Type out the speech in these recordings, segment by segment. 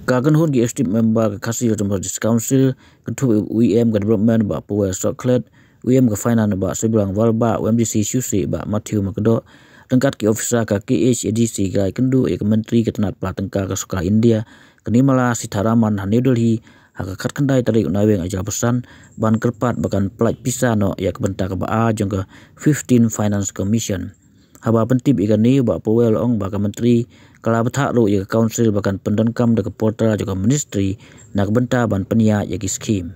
Kagan hun gi estim member ka khasi Emergency Council ketu UEM ka development ba Powell Chocolate UEM ka finance ba Seberang Walba UMDC Susi ba Matthew Makdo tengkat ki officer ka KHADC ga kendu ya menteri ketenat pelatengka ka sekolah India kenimala Sitharaman New Delhi hakakat kendai tarik unaweng aja pesan ban kerpat bahkan pelaj pisano ya kebentak ka ba jong ka 15 Finance Commission haba pentip ikan ni ba Powell ong ba ka menteri kala betak ru ya council bahkan pendonkam de portal juga ministry nak benta ban penia ya skim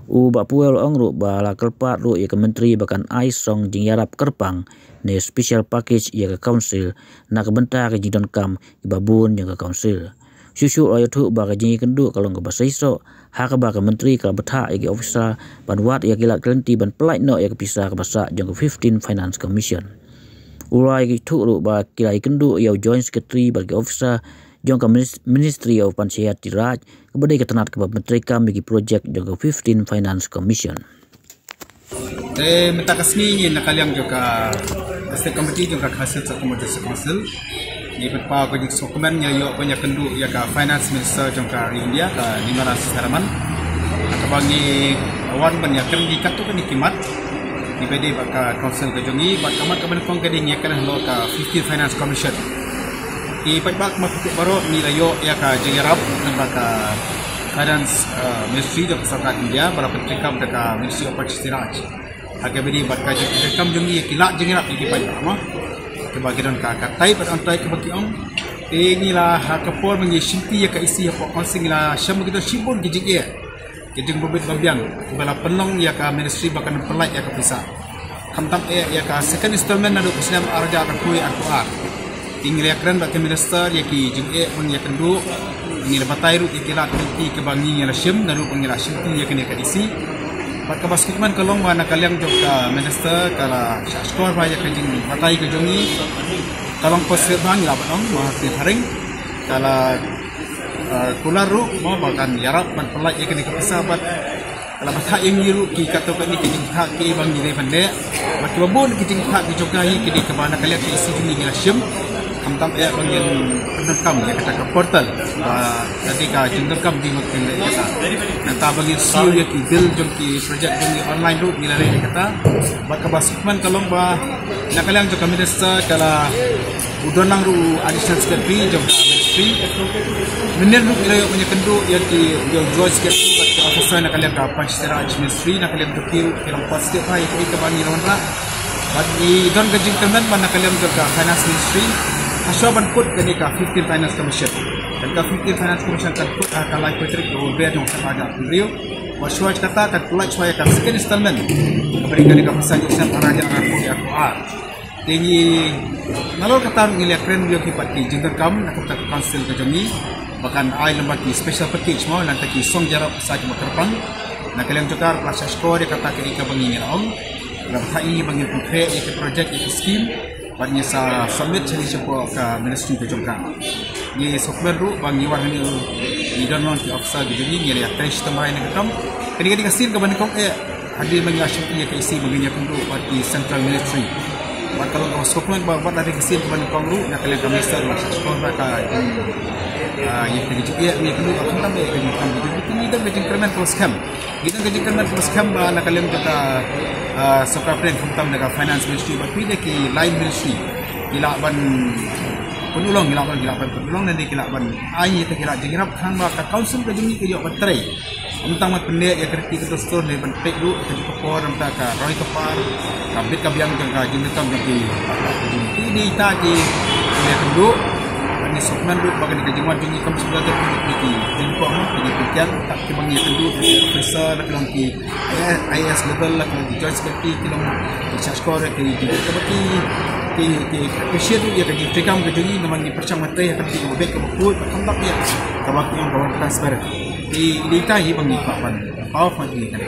ba Powell ong ru ba la kerpat ru ya menteri bahkan ai song jing yarap kerpang ne special package ya council nak benta ke jindonkam ibabun ya council susu ayo tu ba ka jing kendu kalau ke bahasa iso hak ba ka menteri kala betak ya officer ban wat ya kilat kelenti ban pelai no ya pisah ke bahasa jong 15 Finance Commission urai itu ba kira kendu ya joint secretary bagi officer jong ka ministry of panchayat raj kebadai ketenat ke menteri kam bagi project jong 15 Finance Commission minta kasih nak kalian juga state committee juga hasil satu Emergency Council ni berpa ko jing dokumen nya yo banyak kendu ya ka finance minister jong ka India ka Nirmala Sitharaman ka bagi awan banyak kerja kat tu kan dikimat di PD baka council ke jongi bak kamat kaman kong ke ding yakan lo ka 15 Finance Commission di bak mapuk baro ni layo ya ka jengerap baka finance ministry jong sarkat India bara petrikam ka Ministry of Panchayat Raj aga bidi bak ka jengerap jongi kilak jengerap iki pai ma ke bagian ka katai pada antai ke bagi ong inilah kapor mengisimpi ya ka isi apa council la syam kita sibun gijik ya Kejeng bobit babiang kebala penong ya ka ministry bahkan pelai ya ka pisah kamtam ya ka second installment nadu Islam arja ka kui akuar tinggal ya keren bak minister ya ki jeng pun ya kendu ini lebatai ru ikilat nanti ke bangi ya syam nadu pengila syimpi ya kene ka isi bak ka basketman kalong mana kalian jok ka minister kala skor ba ya kejeng batai ke jongi kalong posir bang ya batong ma haring kala kularu mau bahkan yarap man pelai ya kini kepesabat kalau batak yang yiru ki kata ni kijing hak ki bang ni pandai baki babon kijing hak ki jogai kini ke mana kalian ki isi ni ngasyem kamtam ya bang yang pendekam ya kata ke portal jadi ka jengkam di makin kata nanta bagi siu ya ki bill jom ki project jom online tu bila ni kata bak basukman kalau ba nak kalian jo minister kala udonang ru additional secretary jom Menurut saya punya kendu yang di George Secretary bagi officer nak kalian ke Panchayat Raj Ministry nak kalian berkir dalam pas setiap hari itu bagi lawan lah bagi don gajing teman mana kalian ke Finance Ministry asal ban put ke 15 Finance Commission dan ke 15 Finance Commission kan put akan like petrik ke biar yang sama ada beliau waswa kata kan pulai supaya kan second installment berikan ke pesan jurusan raja aku ya tinggi nalor kata ngiliat keren dia kipat ki jengker kam nak kata council ke jongi bahkan ai lembat ki special package mau nanti ki song jarap sa ki makerpang nak kalian cakar proses skor dia kata ke ika bangi om dalam hal ini bangi konkret ke project ke scheme banyak sa submit jadi siapa ke ministry ke jongka ni software ru bangi war ni di download ki officer di jongi ni ya test tamai nak kam kini hasil ke banding kong hadir bangi asyik ke isi bangi kundu parti central military kalau kau skoplan buat dari kesin kepada kongru nak kalian kami start lah skop mereka yang kerja juga ni perlu aku tambah kerja kami ini dah kerja kerman plus scam kita kerja kerman plus scam nak kalian kata sokap friend kita dengan finance ministry tapi dia ki line ministry gilaban penolong penolong nanti gilaban ai itu gilak jengrap khang ba council ke jumi ke jok batrai tentang mat pendek ya kerti ke store ni pentek lu ke kepor entah ka roi kepar kabit kabiang jangka jengkam jadi ini tadi dia tunduk ini sokman lu bagi kejemuan jumi kam sebelah tu di jengkam ini pikiran tak kebangi tunduk officer nak lagi IS level lah di joint secretary kilom charge score ke jadi kebaki ke kasih tu ya kerja tekam ke jumi memang dipercang mata ya kerti lebih ke bukut tak dia kabaki yang bawa transfer di tahi bangi papan power point ni kan